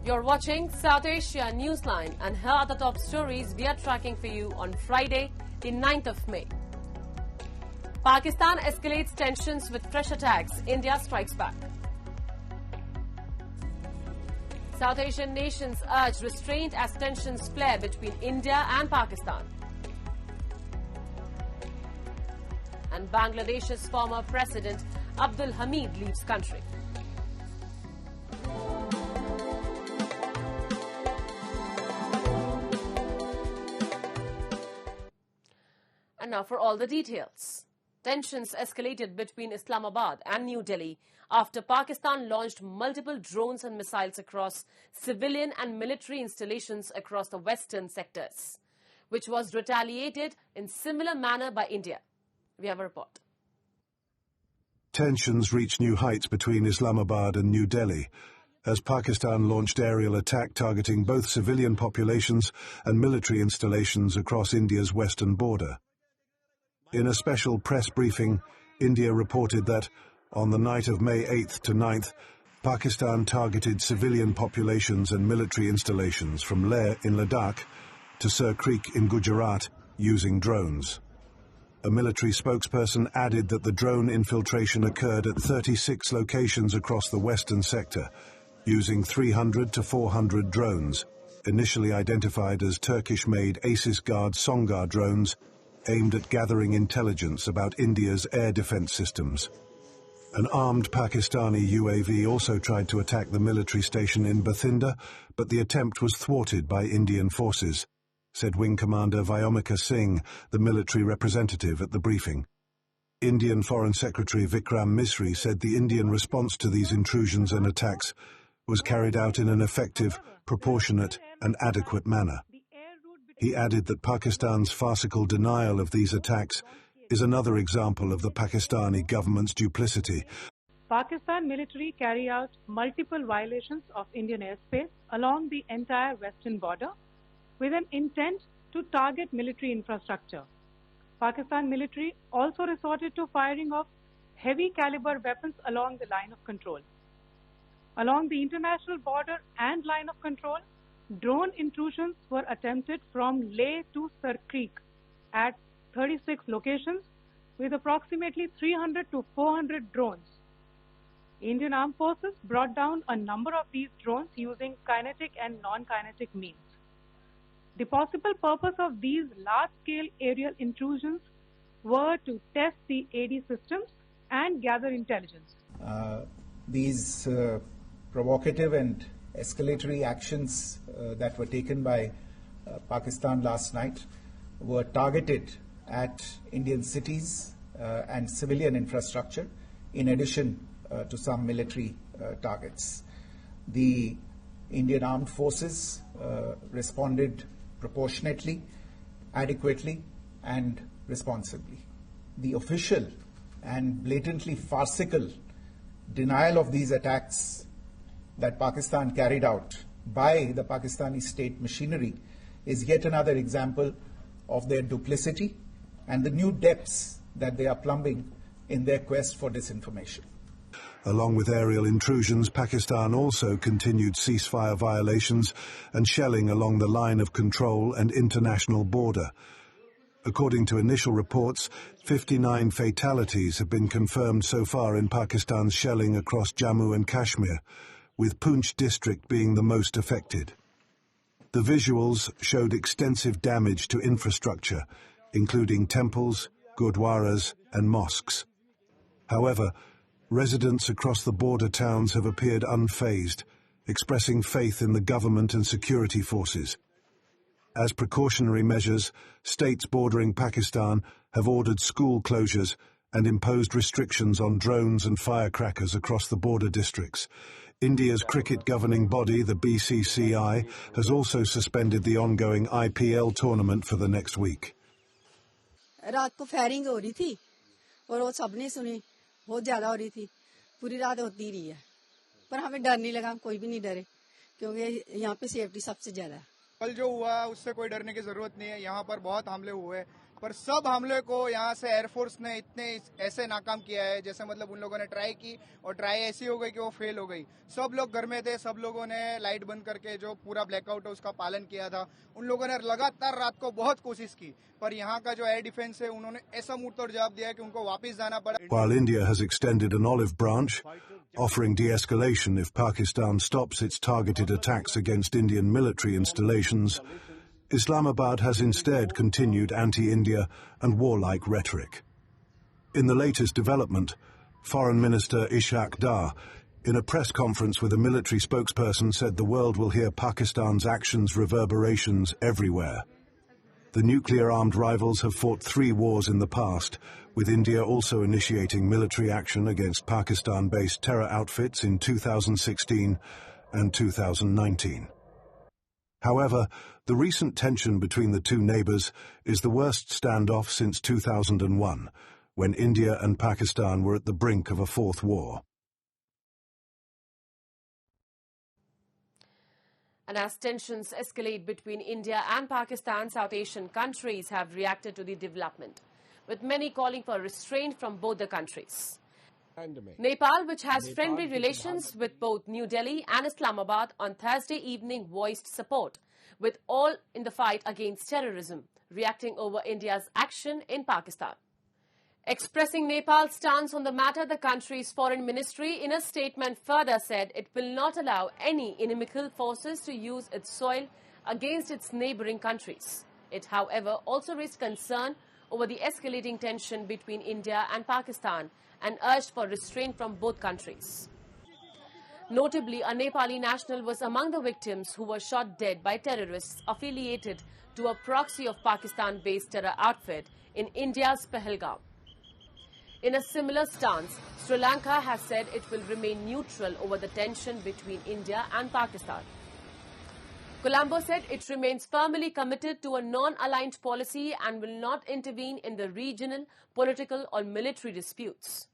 You're watching South Asia Newsline, and here are the top stories we are tracking for you on Friday, the 9th of May. Pakistan escalates tensions with fresh attacks. India strikes back. South Asian nations urge restraint as tensions flare between India and Pakistan. And Bangladesh's former President Abdul Hamid leaves country. And now for all the details. Tensions escalated between Islamabad and New Delhi after Pakistan launched multiple drones and missiles across civilian and military installations across the western sectors, which was retaliated in similar manner by India. We have a report. Tensions reached new heights between Islamabad and New Delhi as Pakistan launched aerial attack targeting both civilian populations and military installations across India's western border. In a special press briefing, India reported that, on the night of May 8th to 9th, Pakistan targeted civilian populations and military installations from Leh in Ladakh to Sir Creek in Gujarat using drones. A military spokesperson added that the drone infiltration occurred at 36 locations across the western sector, using 300 to 400 drones, initially identified as Turkish-made Asis Guard Songar drones, aimed at gathering intelligence about India's air defense systems. An armed Pakistani UAV also tried to attack the military station in Bathinda, but the attempt was thwarted by Indian forces, said Wing Commander Vyomika Singh, the military representative at the briefing. Indian Foreign Secretary Vikram Misri said the Indian response to these intrusions and attacks was carried out in an effective, proportionate and adequate manner. He added that Pakistan's farcical denial of these attacks is another example of the Pakistani government's duplicity. Pakistan military carry out multiple violations of Indian airspace along the entire western border with an intent to target military infrastructure. Pakistan military also resorted to firing of heavy caliber weapons along the line of control. Along the international border and line of control, drone intrusions were attempted from Leh to Sir Creek at 36 locations with approximately 300 to 400 drones. Indian Armed Forces brought down a number of these drones using kinetic and non-kinetic means. The possible purpose of these large-scale aerial intrusions were to test the AD systems and gather intelligence. These provocative and escalatory actions that were taken by Pakistan last night were targeted at Indian cities and civilian infrastructure, in addition to some military targets. The Indian Armed Forces responded proportionately, adequately, and responsibly. The official and blatantly farcical denial of these attacks that Pakistan carried out by the Pakistani state machinery is yet another example of their duplicity and the new depths that they are plumbing in their quest for disinformation. Along with aerial intrusions, Pakistan also continued ceasefire violations and shelling along the line of control and international border. According to initial reports, 59 fatalities have been confirmed so far in Pakistan's shelling across Jammu and Kashmir, with Poonch district being the most affected. The visuals showed extensive damage to infrastructure, including temples, gurdwaras and mosques. However, residents across the border towns have appeared unfazed, expressing faith in the government and security forces. As precautionary measures, states bordering Pakistan have ordered school closures and imposed restrictions on drones and firecrackers across the border districts. India's cricket governing body, the BCCI, has also suspended the ongoing IPL tournament for the next week. रात को firing हो रही थी और वो सबने सुनी, बहुत ज़्यादा हो रही थी, पूरी रात होती रही है, पर हमें डर नहीं लगा, कोई भी नहीं डरे, क्योंकि यहाँ पे सेफ्टी सबसे ज़्यादा है। कल जो हुआ उससे कोई डरने की जरूरत नहीं है। यहाँ पर बहुत हमले हुए, पर सब हमले को यहाँ से एयरफोर्स ने इतने ऐसे नाकाम किया है, जैसे मतलब उन लोगों ने ट्राई की और ट्राई ऐसी हो गई कि वो फेल हो गई। सब लोग घर में थे, सब लोगों ने लाइट बंद करके जो पूरा ब्लैकआउट है उसका पालन किया था। उन लोगों ने लगातार रात को बहुत कोशिश की, पर यहाँ का जो एयर डिफेंस है उन्होंने ऐसा मुंहतोड़ जवाब दिया कि उनको वापस जाना पड़ा। While India has extended an olive branch, offering de-escalation if Pakistan stops its targeted attacks against Indian military installations, Islamabad has instead continued anti-India and warlike rhetoric. In the latest development, Foreign Minister Ishaq Dar, in a press conference with a military spokesperson, said the world will hear Pakistan's actions reverberations everywhere. The nuclear-armed rivals have fought 3 wars in the past, with India also initiating military action against Pakistan-based terror outfits in 2016 and 2019. However, the recent tension between the two neighbours is the worst standoff since 2001, when India and Pakistan were at the brink of a 4th war. And as tensions escalate between India and Pakistan, South Asian countries have reacted to the development, with many calling for restraint from both the countries. Nepal, which has friendly relations with both New Delhi and Islamabad, on Thursday evening voiced support with all in the fight against terrorism, reacting over India's action in Pakistan. Expressing Nepal's stance on the matter, the country's foreign ministry in a statement further said it will not allow any inimical forces to use its soil against its neighbouring countries. It, however, also raised concern over the escalating tension between India and Pakistan and urged for restraint from both countries. Notably, a Nepali national was among the victims who were shot dead by terrorists affiliated to a proxy of Pakistan-based terror outfit in India's Pahalgam. In a similar stance, Sri Lanka has said it will remain neutral over the tension between India and Pakistan. Colombo said it remains firmly committed to a non-aligned policy and will not intervene in the regional, political or military disputes.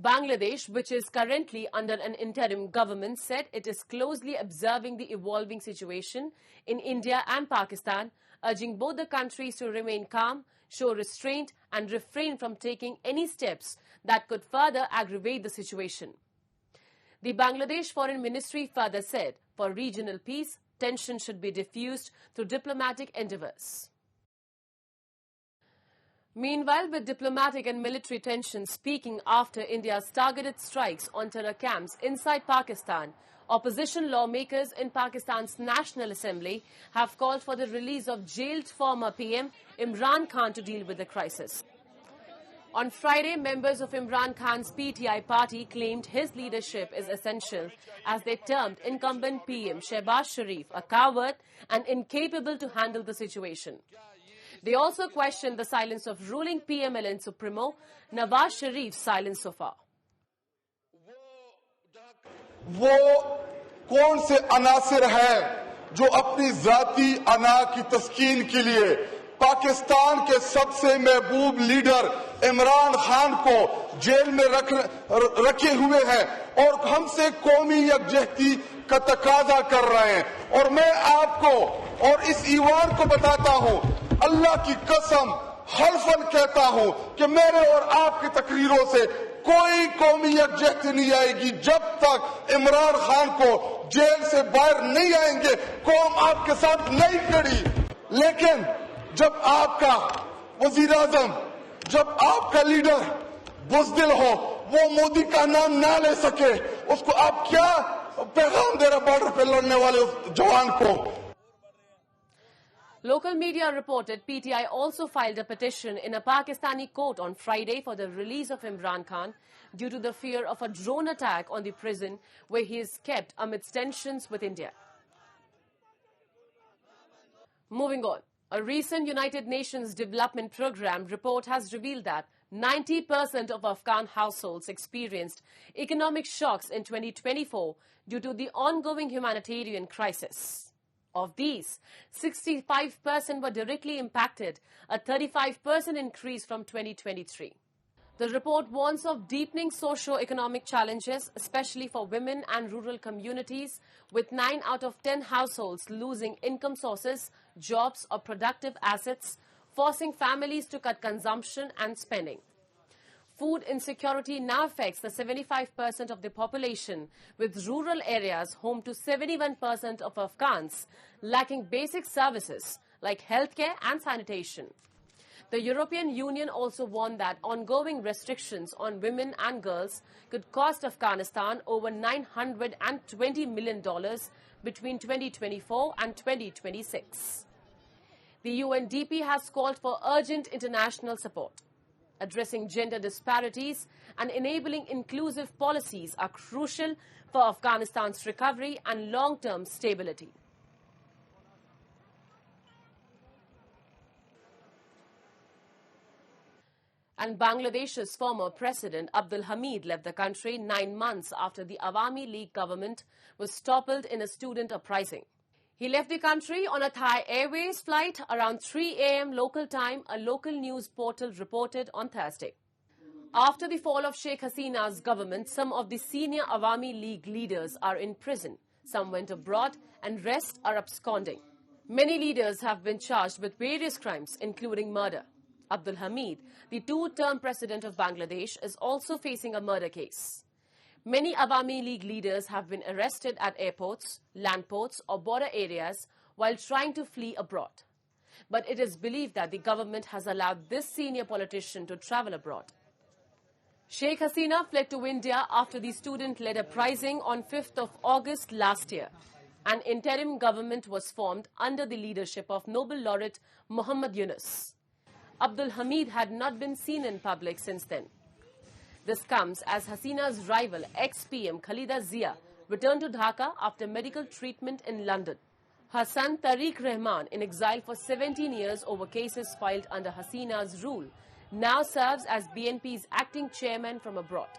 Bangladesh, which is currently under an interim government, said it is closely observing the evolving situation in India and Pakistan, urging both the countries to remain calm, show restraint and refrain from taking any steps that could further aggravate the situation. The Bangladesh Foreign Ministry further said, for regional peace, tension should be diffused through diplomatic endeavours. Meanwhile, with diplomatic and military tensions peaking after India's targeted strikes on terror camps inside Pakistan, opposition lawmakers in Pakistan's National Assembly have called for the release of jailed former PM Imran Khan to deal with the crisis. On Friday, members of Imran Khan's PTI party claimed his leadership is essential as they termed incumbent PM Shehbaz Sharif a coward and incapable to handle the situation. They also questioned the silence of ruling PMLN Supremo Nawaz Sharif's silence so far. वो कौन से अनासिर हैं जो अपनी जाती अना की तस्कीन के लिए पाकिस्तान के सबसे महबूब लीडर इमरान खान को जेल में रखे हुए हैं और हमसे कौमी यकजहती का तकाजा कर रहे हैं। और मैं आपको और इस ईवान को बताता हूं, अल्लाह की कसम हल्फन कहता हूं कि मेरे और आपकी तकरीरों से कोई कौमी यकजहती नहीं आएगी जब तक इमरान खान को जेल से बाहर नहीं आएंगे। कौम आपके साथ नहीं खड़ी, लेकिन जब आपका वजीर आजम, जब आपका लीडर बुज़दिल हो, वो मोदी का नाम ना ले सके, उसको आप क्या पैगाम दे रहे बॉर्डर पे लड़ने वाले उस जवान को? Local media reported PTI also filed a petition in a Pakistani court on Friday for the release of Imran Khan due to the fear of a drone attack on the prison where he is kept amidst tensions with India. Moving on, a recent United Nations Development Programme report has revealed that 90% of Afghan households experienced economic shocks in 2024 due to the ongoing humanitarian crisis. Of these, 65% were directly impacted, a 35% increase from 2023. The report warns of deepening socio-economic challenges, especially for women and rural communities, with 9 out of 10 households losing income sources, jobs or productive assets forcing families to cut consumption and spending. Food insecurity now affects the 75% of the population, with rural areas home to 71% of Afghans lacking basic services like healthcare and sanitation. The European Union also warned that ongoing restrictions on women and girls could cost Afghanistan over $920 million between 2024 and 2026. The UNDP has called for urgent international support. Addressing gender disparities and enabling inclusive policies are crucial for Afghanistan's recovery and long-term stability. And Bangladesh's former President Abdul Hamid left the country 9 months after the Awami League government was toppled in a student uprising. He left the country on a Thai Airways flight around 3 a.m. local time, a local news portal reported on Thursday. After the fall of Sheikh Hasina's government, some of the senior Awami League leaders are in prison. Some went abroad and rest are absconding. Many leaders have been charged with various crimes, including murder. Abdul Hamid, the two-term president of Bangladesh, is also facing a murder case. Many Awami League leaders have been arrested at airports, land ports or border areas while trying to flee abroad. But it is believed that the government has allowed this senior politician to travel abroad. Sheikh Hasina fled to India after the student-led uprising on 5th of August last year. An interim government was formed under the leadership of Nobel laureate Muhammad Yunus. Abdul Hamid had not been seen in public since then. This comes as Hasina's rival, ex-PM Khalida Zia, returned to Dhaka after medical treatment in London. Her son Tariq Rahman, in exile for 17 years over cases filed under Hasina's rule, now serves as BNP's acting chairman from abroad.